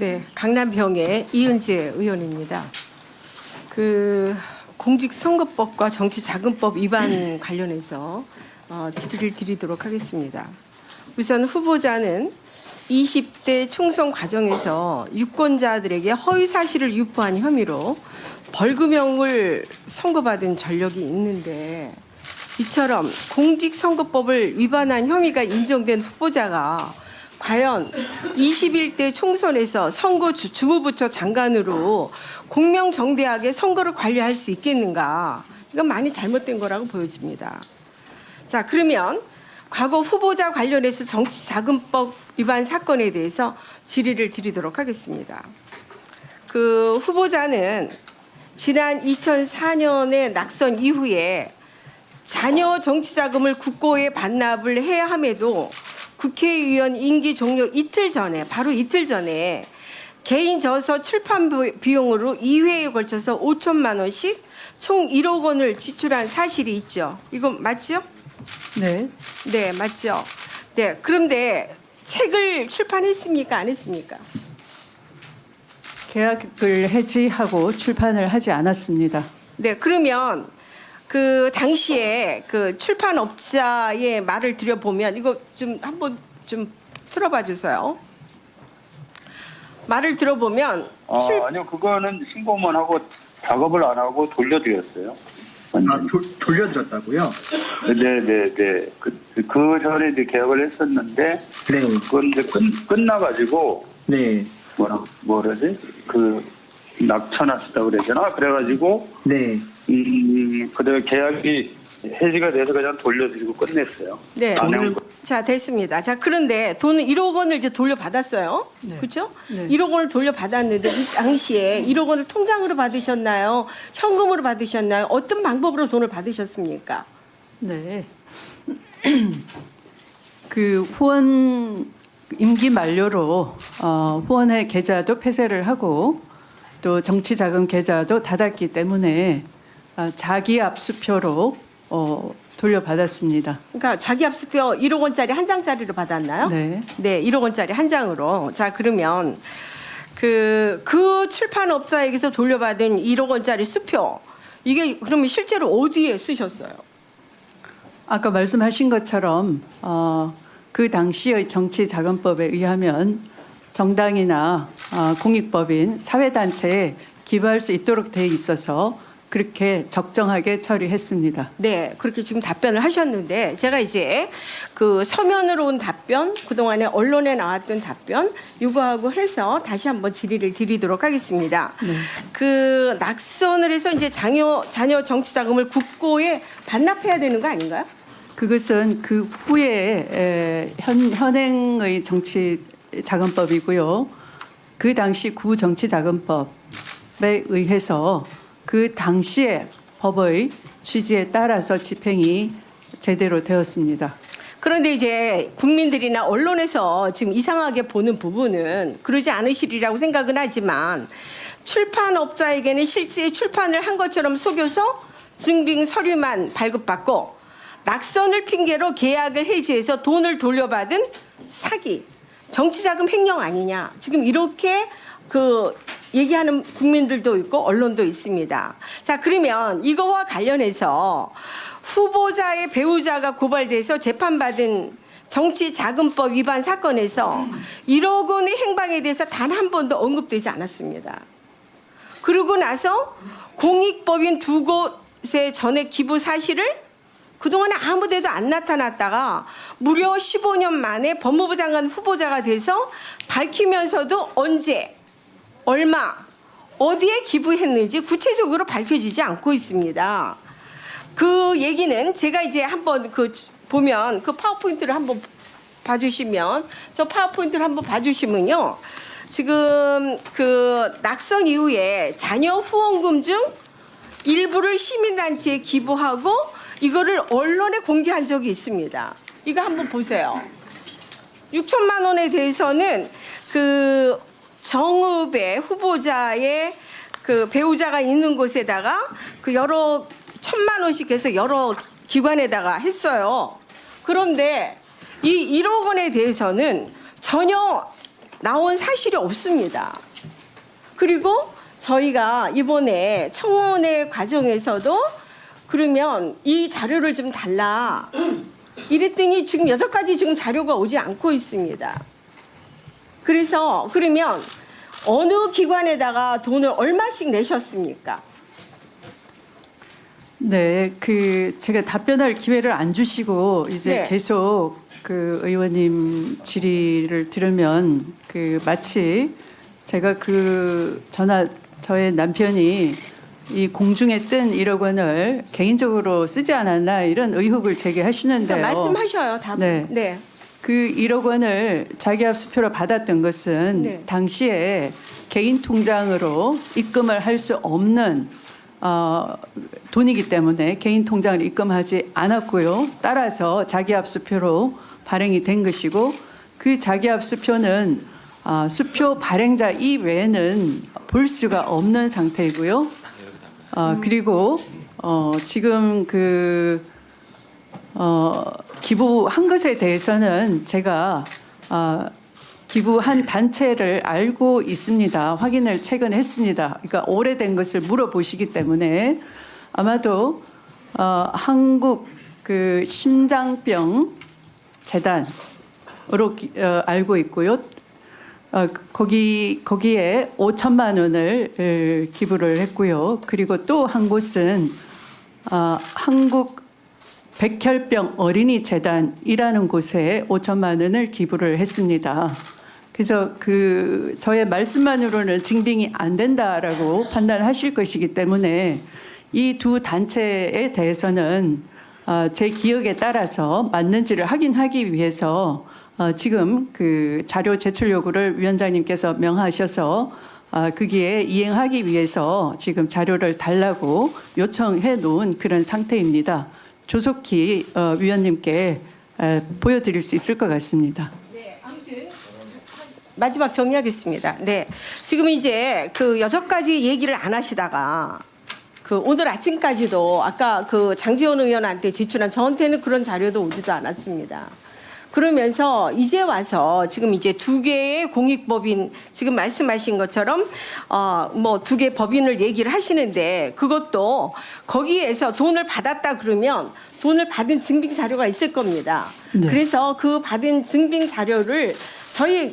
네, 강남병의 이은재 의원입니다. 공직선거법과 정치자금법 위반 관련해서 질의를 드리도록 하겠습니다. 우선 후보자는 20대 총선 과정에서 유권자들에게 허위 사실을 유포한 혐의로 벌금형을 선고받은 전력이 있는데, 이처럼 공직선거법을 위반한 혐의가 인정된 후보자가 과연 21대 총선에서 선거 주무부처 장관으로 공명정대하게 선거를 관리할 수 있겠는가? 이건 많이 잘못된 거라고 보여집니다. 자, 그러면 과거 후보자 관련해서 정치자금법 위반 사건에 대해서 질의를 드리도록 하겠습니다. 후보자는 지난 2004년에 낙선 이후에 자녀 정치자금을 국고에 반납을 해야 함에도 국회의원 임기 종료 바로 이틀 전에 개인 저서 출판 비용으로 2회에 걸쳐서 5천만 원씩 총 1억 원을 지출한 사실이 있죠. 이거 맞죠? 네. 네, 맞죠. 네, 그런데 책을 출판했습니까? 안 했습니까? 계약을 해지하고 출판을 하지 않았습니다. 네, 그러면 당시에 출판업자의 말을 들여보면, 이거 좀 한번 좀 틀어봐 주세요. 말을 들어보면 아니요, 그거는 신고만 하고 작업을 안 하고 돌려드렸어요. 돌려드렸다고요? 네. 그 전에 이제 계약을 했었는데, 네. 그건 이제 끝나가지고, 네. 뭐라지? 낙천하시다고 그러잖아. 그래가지고, 네. 네. 계약이 해지가 돼서 그냥 돌려드리고 끝냈어요. 네. 자, 됐습니다. 자, 그런데 돈은 1억 원을 이제 돌려받았어요. 네. 그렇죠? 네. 1억 원을 돌려받았는데 이 당시에 1억 원을 통장으로 받으셨나요? 현금으로 받으셨나요? 어떤 방법으로 돈을 받으셨습니까? 네. 후원 임기 만료로 후원회 계좌도 폐쇄를 하고 또 정치자금 계좌도 닫았기 때문에 자기 압수표로 돌려받았습니다. 그러니까 자기 압수표 1억 원짜리 한 장짜리로 받았나요? 네. 네, 1억 원짜리 한 장으로. 자, 그러면 그 출판업자에게서 돌려받은 1억 원짜리 수표, 이게 그러면 실제로 어디에 쓰셨어요? 아까 말씀하신 것처럼 그 당시의 정치자금법에 의하면 정당이나 공익법인, 사회단체에 기부할 수 있도록 돼 있어서 그렇게 적정하게 처리했습니다. 네, 그렇게 지금 답변을 하셨는데, 제가 이제 서면으로 온 답변, 그동안에 언론에 나왔던 답변, 이거하고 해서 다시 한번 질의를 드리도록 하겠습니다. 네. 낙선을 해서 이제 자녀 정치자금을 국고에 반납해야 되는 거 아닌가요? 그것은 그 후에 현행의 정치자금법이고요. 그 당시 구정치자금법에 의해서 그 당시의 법의 취지에 따라서 집행이 제대로 되었습니다. 그런데 이제 국민들이나 언론에서 지금 이상하게 보는 부분은 그러지 않으시리라고 생각은 하지만, 출판업자에게는 실제 출판을 한 것처럼 속여서 증빙 서류만 발급받고 낙선을 핑계로 계약을 해지해서 돈을 돌려받은 사기, 정치자금 횡령 아니냐, 지금 이렇게 얘기하는 국민들도 있고 언론도 있습니다. 자, 그러면 이거와 관련해서 후보자의 배우자가 고발돼서 재판받은 정치자금법 위반 사건에서 1억 원의 행방에 대해서 단 한 번도 언급되지 않았습니다. 그러고 나서 공익법인 2곳에 전액 기부 사실을 그동안에 아무 데도 안 나타났다가 무려 15년 만에 법무부 장관 후보자가 돼서 밝히면서도 언제, 얼마, 어디에 기부했는지 구체적으로 밝혀지지 않고 있습니다. 그 얘기는 제가 이제 한번 보면 파워포인트를 한번 봐주시면, 저 파워포인트를 한번 봐주시면요, 지금 낙선 이후에 자녀 후원금 중 일부를 시민단체에 기부하고 이거를 언론에 공개한 적이 있습니다. 이거 한번 보세요. 6천만 원에 대해서는 정읍의 후보자의 배우자가 있는 곳에다가 여러 1,000만 원씩 해서 여러 기관에다가 했어요. 그런데 이 1억 원에 대해서는 전혀 나온 사실이 없습니다. 그리고 저희가 이번에 청원회 과정에서도 그러면 이 자료를 좀 달라 이랬더니 지금 여태까지 지금 자료가 오지 않고 있습니다. 그래서 그러면 어느 기관에다가 돈을 얼마씩 내셨습니까? 네, 제가 답변할 기회를 안 주시고 이제 네. 계속 그 의원님 질의를 들으면 마치 제가 저의 남편이 이 공중에 뜬 1억 원을 개인적으로 쓰지 않았나 이런 의혹을 제기하시는데요. 그러니까 말씀하셔요, 답. 네. 네. 그 1억 원을 자기압 수표로 받았던 것은 네. 당시에 개인 통장으로 입금을 할 수 없는 돈이기 때문에 개인 통장을 입금하지 않았고요. 따라서 자기압 수표로 발행이 된 것이고 그 자기압 수표는 수표 발행자 이외에는 볼 수가 없는 상태이고요. 그리고 지금 기부한 것에 대해서는 제가 기부한 단체를 알고 있습니다. 확인을 최근에 했습니다. 그러니까 오래된 것을 물어보시기 때문에 아마도 한국 심장병 재단으로 알고 있고요. 거기에 5천만 원을 기부를 했고요. 그리고 또 한 곳은 한국 백혈병 어린이 재단이라는 곳에 5천만 원을 기부를 했습니다. 그래서 저의 말씀만으로는 증빙이 안 된다라고 판단하실 것이기 때문에 이 두 단체에 대해서는 제 기억에 따라서 맞는지를 확인하기 위해서 지금 자료 제출 요구를 위원장님께서 명하셔서 거기에 이행하기 위해서 지금 자료를 달라고 요청해 놓은 그런 상태입니다. 조속히 위원님께 보여드릴 수 있을 것 같습니다. 네, 아무튼 마지막 정리하겠습니다. 네, 지금 이제 여섯 가지 얘기를 안 하시다가 오늘 아침까지도 아까 장지원 의원한테 제출한 저한테는 그런 자료도 오지도 않았습니다. 그러면서 이제 와서 지금 이제 두 개의 공익법인 지금 말씀하신 것처럼 뭐 두 개 법인을 얘기를 하시는데 그것도 거기에서 돈을 받았다 그러면 돈을 받은 증빙 자료가 있을 겁니다. 네. 그래서 그 받은 증빙 자료를 저희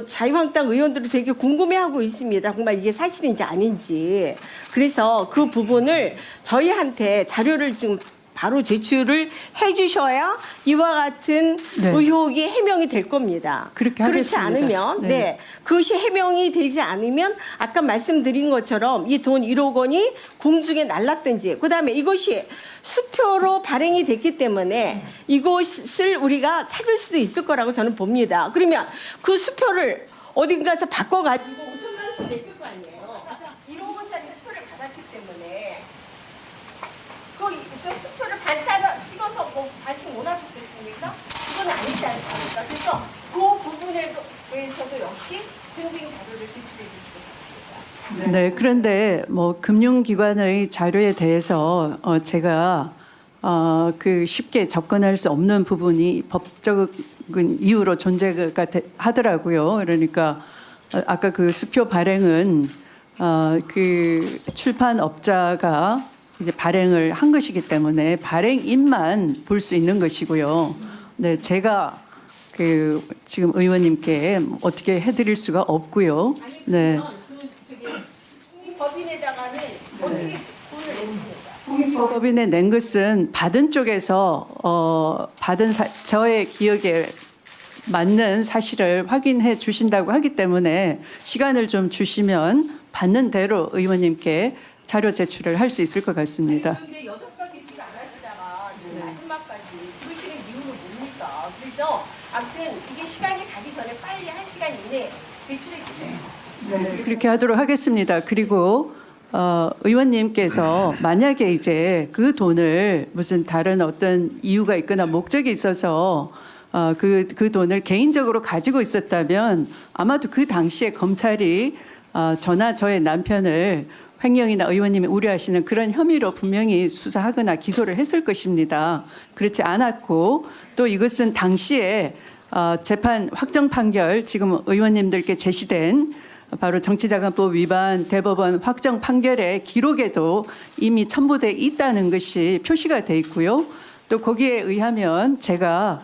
자유한국당 의원들이 되게 궁금해하고 있습니다. 정말 이게 사실인지 아닌지. 그래서 그 부분을 저희한테 자료를 지금 바로 제출을 해주셔야 이와 같은 네. 의혹이 해명이 될 겁니다. 그렇게 그렇지 하겠습니다. 않으면, 네. 그것이 해명이 되지 않으면 아까 말씀드린 것처럼 이 돈 1억 원이 공중에 날랐든지, 그다음에 이것이 수표로 발행이 됐기 때문에 이것을 우리가 찾을 수도 있을 거라고 저는 봅니다. 그러면 그 수표를 어딘가서 바꿔가지고 5천만 원씩 냈을 거 아니에요. 1억 원짜리 수표를 받았기 때문에. 저 수표를 반짜서 찍어서 뭐 반씩 몰아줬겠습니까? 그건 아니지 않습니까? 그래서 그 부분에 대해서도 역시 증빙 자료를 제출해 주시기 바랍니다. 네, 그런데 뭐 금융기관의 자료에 대해서 제가 쉽게 접근할 수 없는 부분이 법적인 이유로 존재가 하더라고요. 그러니까 아까 수표 발행은 출판업자가 이제 발행을 한 것이기 때문에 발행인만 볼 수 있는 것이고요. 네, 제가 지금 의원님께 어떻게 해드릴 수가 없고요. 네. 법인에다가는 어떻게 돈을 냈습니까? 법인에 낸 것은 받은 쪽에서 저의 기억에 맞는 사실을 확인해 주신다고 하기 때문에 시간을 좀 주시면 받는 대로 의원님께 자료 제출을 할 수 있을 것 같습니다. 그런데 여섯 가지 지금 안 하시다가 지금 마지막까지 그러시는 이유는 뭡니까? 그래서 아무튼 이게 시간이 가기 전에 빨리 1시간 이내에 제출해 주세요. 네, 그렇게 하도록 하겠습니다. 그리고 의원님께서 만약에 이제 그 돈을 무슨 다른 어떤 이유가 있거나 목적이 있어서 그 돈을 개인적으로 가지고 있었다면 아마도 그 당시에 검찰이 저나 저의 남편을 횡령이나 의원님이 우려하시는 그런 혐의로 분명히 수사하거나 기소를 했을 것입니다. 그렇지 않았고 또 이것은 당시에 재판 확정 판결 지금 의원님들께 제시된 바로 정치자금법 위반 대법원 확정 판결의 기록에도 이미 첨부돼 있다는 것이 표시가 돼 있고요. 또 거기에 의하면 제가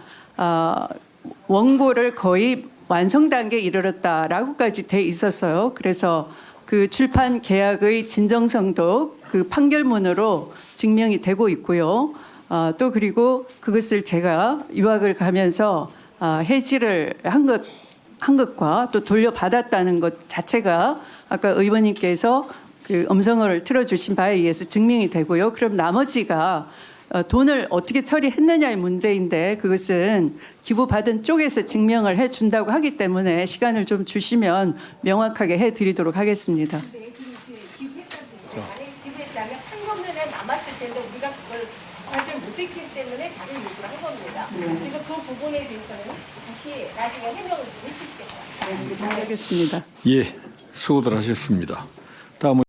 원고를 거의 완성 단계에 이르렀다라고까지 돼 있었어요. 그래서 그 출판 계약의 진정성도 그 판결문으로 증명이 되고 있고요. 또 그리고 그것을 제가 유학을 가면서 해지를 한 것과 또 돌려받았다는 것 자체가 아까 의원님께서 그 음성을 틀어주신 바에 의해서 증명이 되고요. 그럼 나머지가 돈을 어떻게 처리했느냐의 문제인데 그것은 기부받은 쪽에서 증명을 해준다고 하기 때문에 시간을 좀 주시면 명확하게 해드리도록 하겠습니다. 근데 지금 기부했다면 기부했다면 판검문에 남았을 텐데 우리가 그걸 확인을 못했기 때문에 다른 요구를 한 겁니다. 그래서 그 부분에 대해서는 다시 나중에 해명을 좀 해주시겠어요? 알겠습니다. 예, 수고들 하셨습니다. 다음은